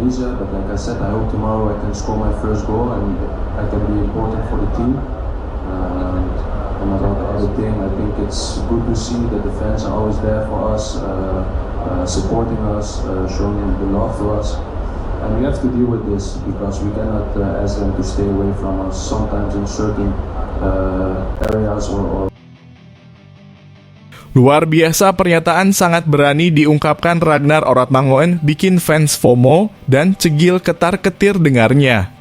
Indonesia, but like I said, I hope tomorrow I can score my first goal and I can be important for the team. And about the other thing, I think it's good to see that the fans are always there for us, supporting us, showing the love to us. And we have to deal with this because we cannot ask them to stay away from us sometimes in certain areas or Luar biasa, pernyataan sangat berani diungkapkan Ragnar Oratmangoen bikin fans FOMO dan cegil ketar-ketir dengarnya.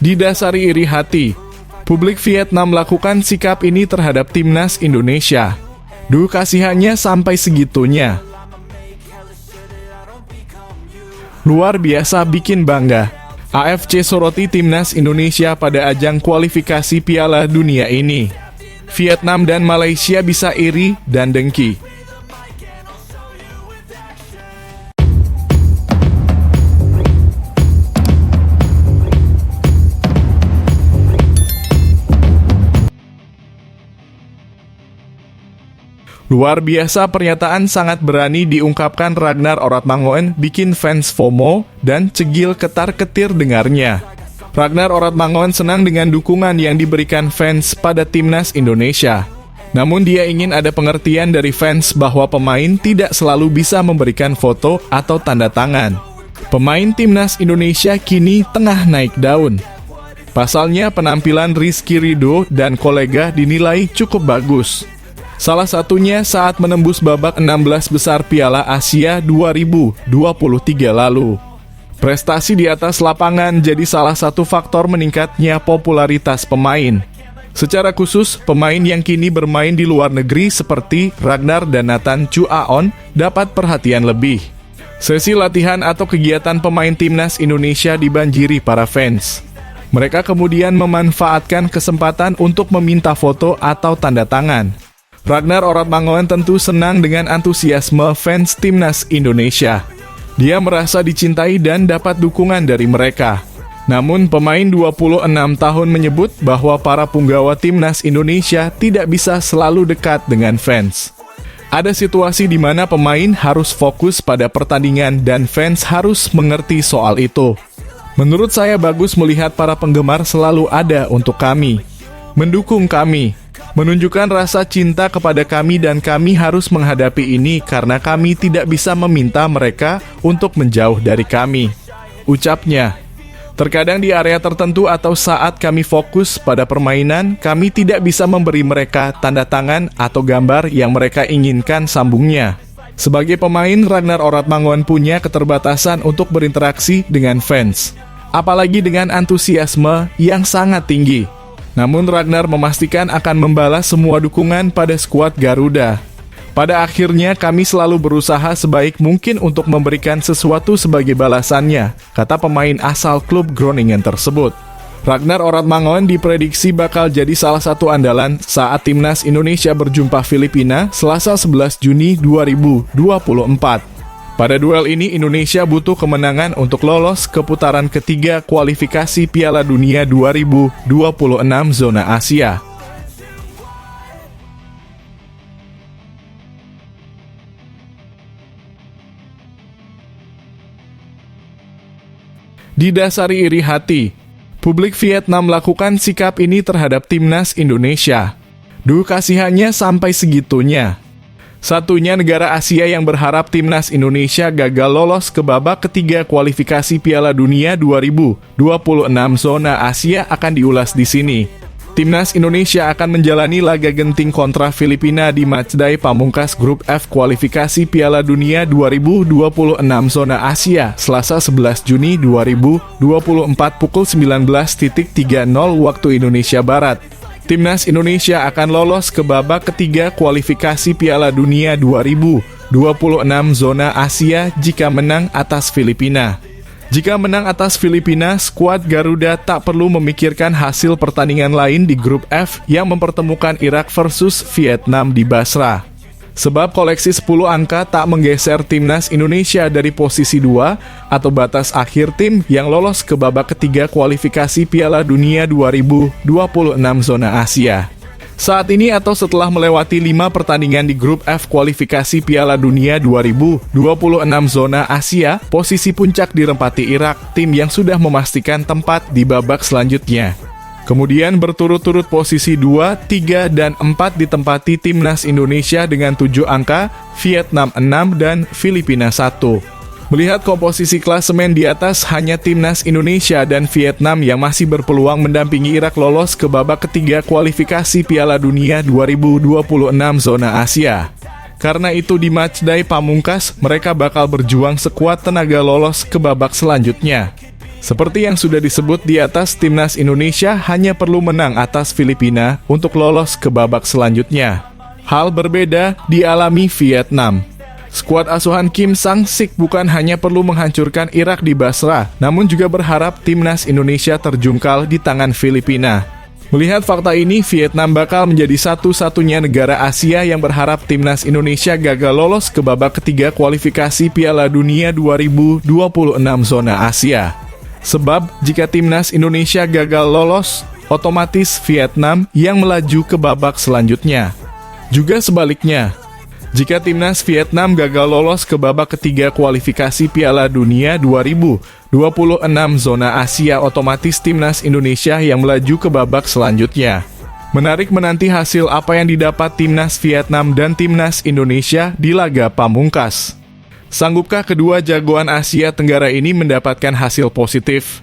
Didasari iri hati, publik Vietnam melakukan sikap ini terhadap timnas Indonesia. Duh, kasihannya sampai segitunya. Luar biasa, bikin bangga. AFC soroti timnas Indonesia pada ajang kualifikasi Piala Dunia ini. Vietnam dan Malaysia bisa iri dan dengki. Luar biasa, pernyataan sangat berani diungkapkan Ragnar Oratmangoen bikin fans FOMO dan cegil ketar-ketir dengarnya. Ragnar Oratmangoen senang dengan dukungan yang diberikan fans pada timnas Indonesia. Namun dia ingin ada pengertian dari fans bahwa pemain tidak selalu bisa memberikan foto atau tanda tangan. Pemain timnas Indonesia kini tengah naik daun. Pasalnya penampilan Rizky Ridho dan kolega dinilai cukup bagus. Salah satunya saat menembus babak 16 besar Piala Asia 2023 lalu. Prestasi di atas lapangan jadi salah satu faktor meningkatnya popularitas pemain. Secara khusus, pemain yang kini bermain di luar negeri seperti Ragnar dan Nathan Chu Aon dapat perhatian lebih. Sesi latihan atau kegiatan pemain timnas Indonesia dibanjiri para fans. Mereka kemudian memanfaatkan kesempatan untuk meminta foto atau tanda tangan. Ragnar Oratmangoen tentu senang dengan antusiasme fans timnas Indonesia. Dia merasa dicintai dan dapat dukungan dari mereka. Namun pemain 26 tahun menyebut bahwa para punggawa timnas Indonesia tidak bisa selalu dekat dengan fans. Ada situasi di mana pemain harus fokus pada pertandingan dan fans harus mengerti soal itu. Menurut saya bagus melihat para penggemar selalu ada untuk kami, mendukung kami, menunjukkan rasa cinta kepada kami, dan kami harus menghadapi ini karena kami tidak bisa meminta mereka untuk menjauh dari kami, ucapnya. Terkadang di area tertentu atau saat kami fokus pada permainan, kami tidak bisa memberi mereka tanda tangan atau gambar yang mereka inginkan, sambungnya. Sebagai pemain, Ragnar Oratmangoen punya keterbatasan untuk berinteraksi dengan fans, apalagi dengan antusiasme yang sangat tinggi. Namun Ragnar memastikan akan membalas semua dukungan pada skuad Garuda. Pada akhirnya kami selalu berusaha sebaik mungkin untuk memberikan sesuatu sebagai balasannya, kata pemain asal klub Groningen tersebut. Ragnar Oratmangoen diprediksi bakal jadi salah satu andalan saat timnas Indonesia berjumpa Filipina Selasa 11 Juni 2024. Pada duel ini Indonesia butuh kemenangan untuk lolos ke putaran ketiga kualifikasi Piala Dunia 2026 zona Asia. Didasari iri hati, publik Vietnam melakukan sikap ini terhadap timnas Indonesia. Duh, kasihannya sampai segitunya. Satunya negara Asia yang berharap timnas Indonesia gagal lolos ke babak ketiga kualifikasi Piala Dunia 2026 zona Asia akan diulas di sini. Timnas Indonesia akan menjalani laga genting kontra Filipina di matchday pamungkas grup F kualifikasi Piala Dunia 2026 zona Asia Selasa 11 Juni 2024 pukul 19.30 waktu Indonesia Barat. Timnas Indonesia akan lolos ke babak ketiga kualifikasi Piala Dunia 2026 zona Asia jika menang atas Filipina. Jika menang atas Filipina, skuad Garuda tak perlu memikirkan hasil pertandingan lain di grup F yang mempertemukan Irak versus Vietnam di Basra. Sebab koleksi 10 angka tak menggeser timnas Indonesia dari posisi 2 atau batas akhir tim yang lolos ke babak ketiga kualifikasi Piala Dunia 2026 zona Asia. Saat ini atau setelah melewati 5 pertandingan di grup F kualifikasi Piala Dunia 2026 zona Asia, posisi puncak dirempati Irak, tim yang sudah memastikan tempat di babak selanjutnya. Kemudian berturut-turut posisi 2, 3, dan 4 ditempati timnas Indonesia dengan 7 angka, Vietnam 6, dan Filipina 1. Melihat komposisi klasemen di atas, hanya timnas Indonesia dan Vietnam yang masih berpeluang mendampingi Irak lolos ke babak ketiga kualifikasi Piala Dunia 2026 zona Asia. Karena itu di matchday pamungkas, mereka bakal berjuang sekuat tenaga lolos ke babak selanjutnya. Seperti yang sudah disebut di atas, timnas Indonesia hanya perlu menang atas Filipina untuk lolos ke babak selanjutnya. Hal berbeda dialami Vietnam. Skuad asuhan Kim Sang-sik bukan hanya perlu menghancurkan Irak di Basra, namun juga berharap timnas Indonesia terjungkal di tangan Filipina. Melihat fakta ini, Vietnam bakal menjadi satu-satunya negara Asia yang berharap timnas Indonesia gagal lolos ke babak ketiga kualifikasi Piala Dunia 2026 zona Asia. Sebab, jika timnas Indonesia gagal lolos, otomatis Vietnam yang melaju ke babak selanjutnya. Juga sebaliknya, jika timnas Vietnam gagal lolos ke babak ketiga kualifikasi Piala Dunia 2026 zona Asia, otomatis timnas Indonesia yang melaju ke babak selanjutnya. Menarik menanti hasil apa yang didapat timnas Vietnam dan timnas Indonesia di laga pamungkas. Sanggupkah kedua jagoan Asia Tenggara ini mendapatkan hasil positif?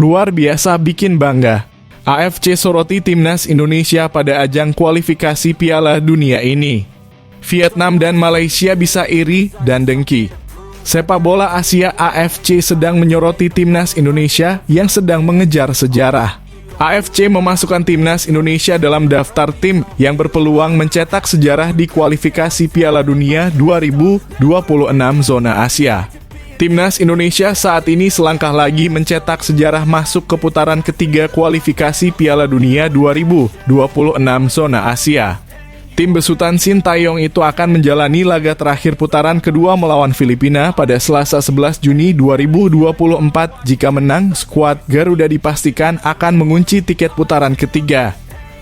Luar biasa bikin bangga. AFC soroti timnas Indonesia pada ajang kualifikasi Piala Dunia ini. Vietnam dan Malaysia bisa iri dan dengki. Sepak bola Asia AFC sedang menyoroti timnas Indonesia yang sedang mengejar sejarah. AFC memasukkan timnas Indonesia dalam daftar tim yang berpeluang mencetak sejarah di kualifikasi Piala Dunia 2026 zona Asia. Timnas Indonesia saat ini selangkah lagi mencetak sejarah masuk ke putaran ketiga kualifikasi Piala Dunia 2026 zona Asia. Tim besutan Sintayong itu akan menjalani laga terakhir putaran kedua melawan Filipina pada Selasa 11 Juni 2024. Jika menang, skuad Garuda dipastikan akan mengunci tiket putaran ketiga.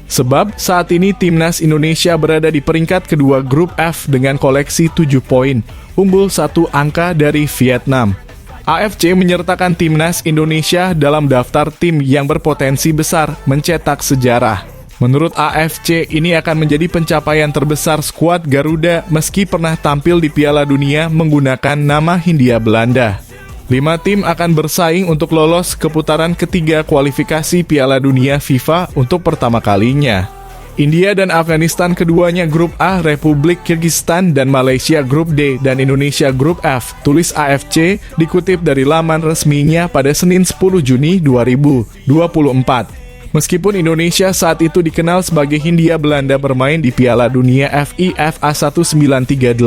Sebab saat ini timnas Indonesia berada di peringkat kedua grup F dengan koleksi 7 poin, unggul 1 angka dari Vietnam. AFC menyertakan timnas Indonesia dalam daftar tim yang berpotensi besar mencetak sejarah. Menurut AFC, ini akan menjadi pencapaian terbesar skuad Garuda meski pernah tampil di Piala Dunia menggunakan nama Hindia Belanda. 5 tim akan bersaing untuk lolos ke putaran ketiga kualifikasi Piala Dunia FIFA untuk pertama kalinya. India dan Afghanistan keduanya grup A, Republik Kyrgyzstan dan Malaysia grup D, dan Indonesia grup F, tulis AFC, dikutip dari laman resminya pada Senin 10 Juni 2024. Meskipun Indonesia saat itu dikenal sebagai Hindia Belanda bermain di Piala Dunia FIFA 1938,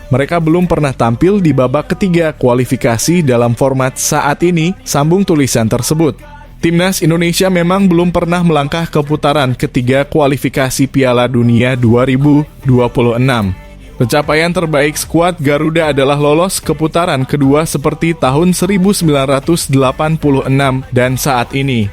mereka belum pernah tampil di babak ketiga kualifikasi dalam format saat ini, sambung tulisan tersebut. Timnas Indonesia memang belum pernah melangkah ke putaran ketiga kualifikasi Piala Dunia 2026. Pencapaian terbaik skuad Garuda adalah lolos ke putaran kedua seperti tahun 1986 dan saat ini.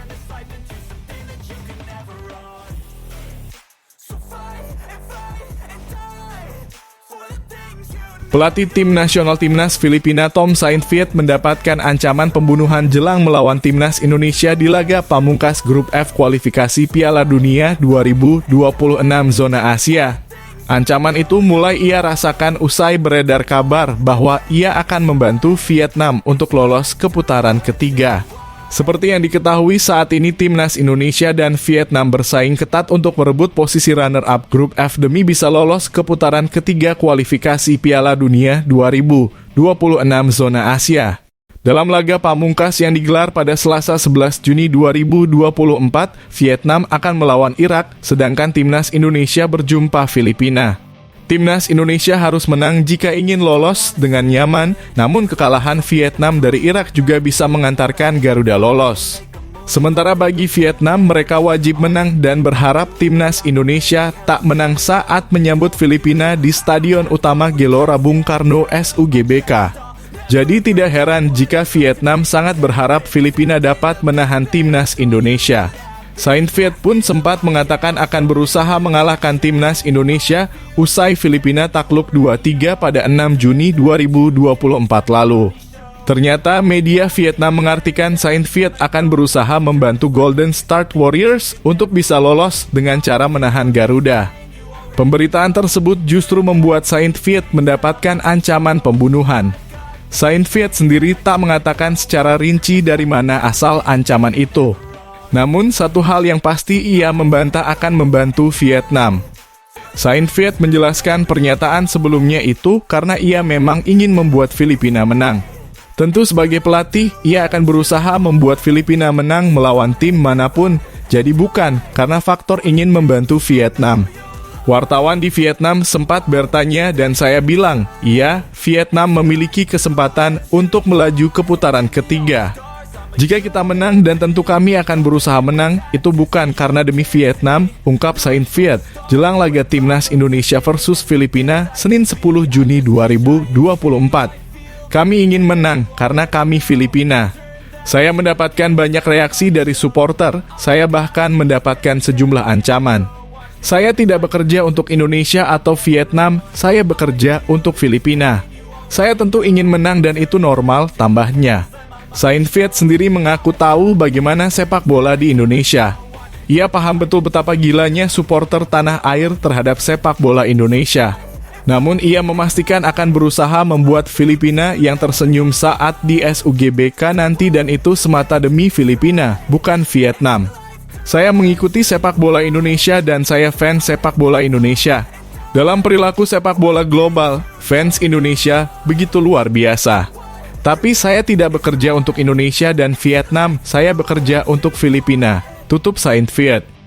Pelatih tim nasional timnas Filipina Tom Saintfiet mendapatkan ancaman pembunuhan jelang melawan timnas Indonesia di laga pamungkas grup F kualifikasi Piala Dunia 2026 zona Asia. Ancaman itu mulai ia rasakan usai beredar kabar bahwa ia akan membantu Vietnam untuk lolos ke putaran ketiga. Seperti yang diketahui saat ini timnas Indonesia dan Vietnam bersaing ketat untuk merebut posisi runner-up grup F demi bisa lolos ke putaran ketiga kualifikasi Piala Dunia 2026 zona Asia. Dalam laga pamungkas yang digelar pada Selasa 11 Juni 2024, Vietnam akan melawan Irak, sedangkan timnas Indonesia berjumpa Filipina. Timnas Indonesia harus menang jika ingin lolos dengan nyaman, namun kekalahan Vietnam dari Irak juga bisa mengantarkan Garuda lolos. Sementara bagi Vietnam, mereka wajib menang dan berharap timnas Indonesia tak menang saat menyambut Filipina di Stadion Utama Gelora Bung Karno SUGBK. Jadi tidak heran jika Vietnam sangat berharap Filipina dapat menahan timnas Indonesia. Saint Viet pun sempat mengatakan akan berusaha mengalahkan timnas Indonesia usai Filipina takluk 2-3 pada 6 Juni 2024 lalu. Ternyata media Vietnam mengartikan Saint Viet akan berusaha membantu Golden Star Warriors untuk bisa lolos dengan cara menahan Garuda. Pemberitaan tersebut justru membuat Saint Viet mendapatkan ancaman pembunuhan. Saint Viet sendiri tak mengatakan secara rinci dari mana asal ancaman itu. Namun satu hal yang pasti, ia membantah akan membantu Vietnam. Saint Viet menjelaskan pernyataan sebelumnya itu karena ia memang ingin membuat Filipina menang. Tentu sebagai pelatih, ia akan berusaha membuat Filipina menang melawan tim manapun, jadi bukan karena faktor ingin membantu Vietnam. Wartawan di Vietnam sempat bertanya dan saya bilang, iya, Vietnam memiliki kesempatan untuk melaju ke putaran ketiga. Jika kita menang dan tentu kami akan berusaha menang, itu bukan karena demi Vietnam, ungkap Saint Viet, jelang laga Timnas Indonesia versus Filipina, Senin 10 Juni 2024. Kami ingin menang karena kami Filipina. Saya mendapatkan banyak reaksi dari supporter, saya bahkan mendapatkan sejumlah ancaman. Saya tidak bekerja untuk Indonesia atau Vietnam, saya bekerja untuk Filipina. Saya tentu ingin menang dan itu normal, tambahnya. Saint Viet sendiri mengaku tahu bagaimana sepak bola di Indonesia. Ia paham betul betapa gilanya supporter tanah air terhadap sepak bola Indonesia. Namun ia memastikan akan berusaha membuat Filipina yang tersenyum saat di SUGBK nanti dan itu semata demi Filipina, bukan Vietnam. Saya mengikuti sepak bola Indonesia dan saya fans sepak bola Indonesia. Dalam perilaku sepak bola global, fans Indonesia begitu luar biasa. Tapi saya tidak bekerja untuk Indonesia dan Vietnam, saya bekerja untuk Filipina, tutup Saint Viet.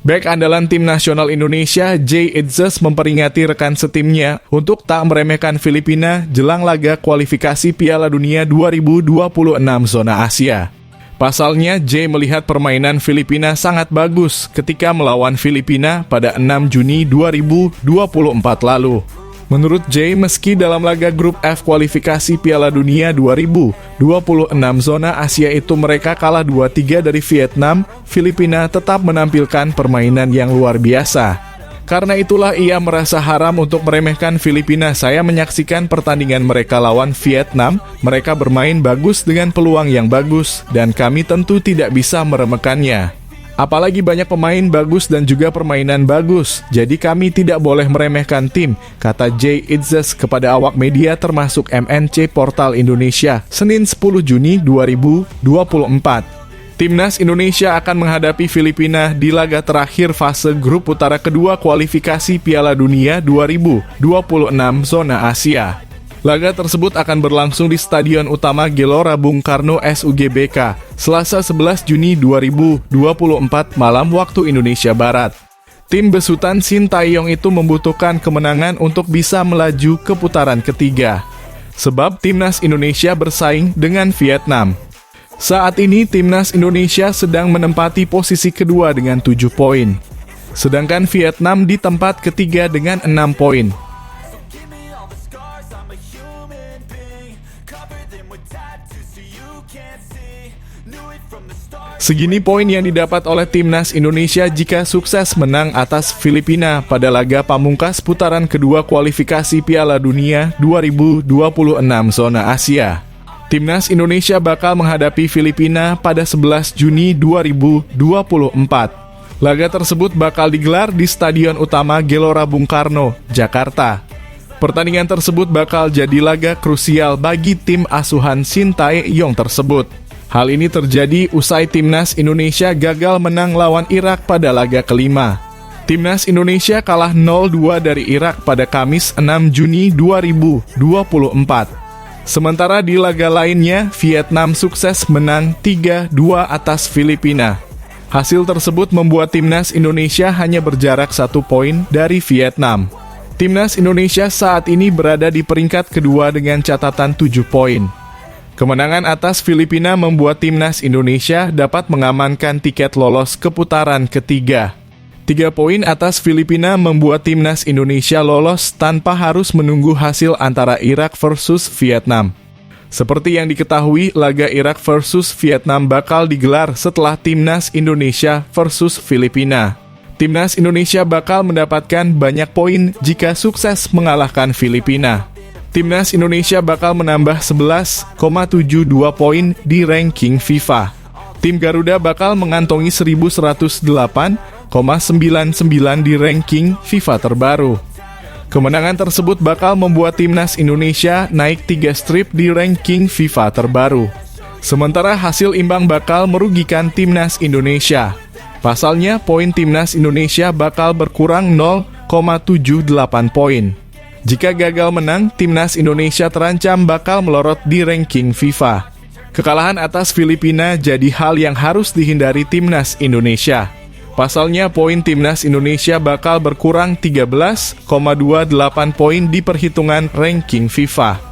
Bek andalan tim nasional Indonesia, Jay Itzes, memperingati rekan setimnya untuk tak meremehkan Filipina jelang laga kualifikasi Piala Dunia 2026 zona Asia. Pasalnya, Jay melihat permainan Filipina sangat bagus ketika melawan Filipina pada 6 Juni 2024 lalu. Menurut Jay, meski dalam laga grup F kualifikasi Piala Dunia 2026 zona Asia itu mereka kalah 2-3 dari Vietnam, Filipina tetap menampilkan permainan yang luar biasa. Karena itulah ia merasa haram untuk meremehkan Filipina. Saya menyaksikan pertandingan mereka lawan Vietnam, mereka bermain bagus dengan peluang yang bagus, dan kami tentu tidak bisa meremehkannya. Apalagi banyak pemain bagus dan juga permainan bagus, jadi kami tidak boleh meremehkan tim, kata Jay Itzes kepada awak media termasuk MNC Portal Indonesia, Senin 10 Juni 2024. Timnas Indonesia akan menghadapi Filipina di laga terakhir fase grup utara kedua kualifikasi Piala Dunia 2026 zona Asia. Laga tersebut akan berlangsung di Stadion Utama Gelora Bung Karno SUGBK, Selasa 11 Juni 2024 malam waktu Indonesia Barat. Tim besutan Shin Tae-yong itu membutuhkan kemenangan untuk bisa melaju ke putaran ketiga. Sebab Timnas Indonesia bersaing dengan Vietnam. Saat ini Timnas Indonesia sedang menempati posisi kedua dengan 7 poin. Sedangkan Vietnam di tempat ketiga dengan 6 poin. Segini poin yang didapat oleh Timnas Indonesia jika sukses menang atas Filipina pada laga pamungkas putaran kedua kualifikasi Piala Dunia 2026 zona Asia. Timnas Indonesia bakal menghadapi Filipina pada 11 Juni 2024. Laga tersebut bakal digelar di Stadion Utama Gelora Bung Karno, Jakarta. Pertandingan tersebut bakal jadi laga krusial bagi tim asuhan Shin Tae-yong tersebut. Hal ini terjadi usai Timnas Indonesia gagal menang lawan Irak pada laga kelima. Timnas Indonesia kalah 0-2 dari Irak pada Kamis 6 Juni 2024. Sementara di laga lainnya, Vietnam sukses menang 3-2 atas Filipina. Hasil tersebut membuat Timnas Indonesia hanya berjarak 1 poin dari Vietnam. Timnas Indonesia saat ini berada di peringkat kedua dengan catatan 7 poin. Kemenangan atas Filipina membuat Timnas Indonesia dapat mengamankan tiket lolos ke putaran ketiga. 3 poin atas Filipina membuat Timnas Indonesia lolos tanpa harus menunggu hasil antara Irak versus Vietnam. Seperti yang diketahui, laga Irak versus Vietnam bakal digelar setelah Timnas Indonesia versus Filipina. Timnas Indonesia bakal mendapatkan banyak poin jika sukses mengalahkan Filipina. Timnas Indonesia bakal menambah 11,72 poin di ranking FIFA. Tim Garuda bakal mengantongi 1108,99 di ranking FIFA terbaru. Kemenangan tersebut bakal membuat Timnas Indonesia naik 3 strip di ranking FIFA terbaru. Sementara hasil imbang bakal merugikan Timnas Indonesia. Pasalnya, poin Timnas Indonesia bakal berkurang 0,78 poin. Jika gagal menang, Timnas Indonesia terancam bakal melorot di ranking FIFA. Kekalahan atas Filipina jadi hal yang harus dihindari Timnas Indonesia. Pasalnya, poin Timnas Indonesia bakal berkurang 13,28 poin di perhitungan ranking FIFA.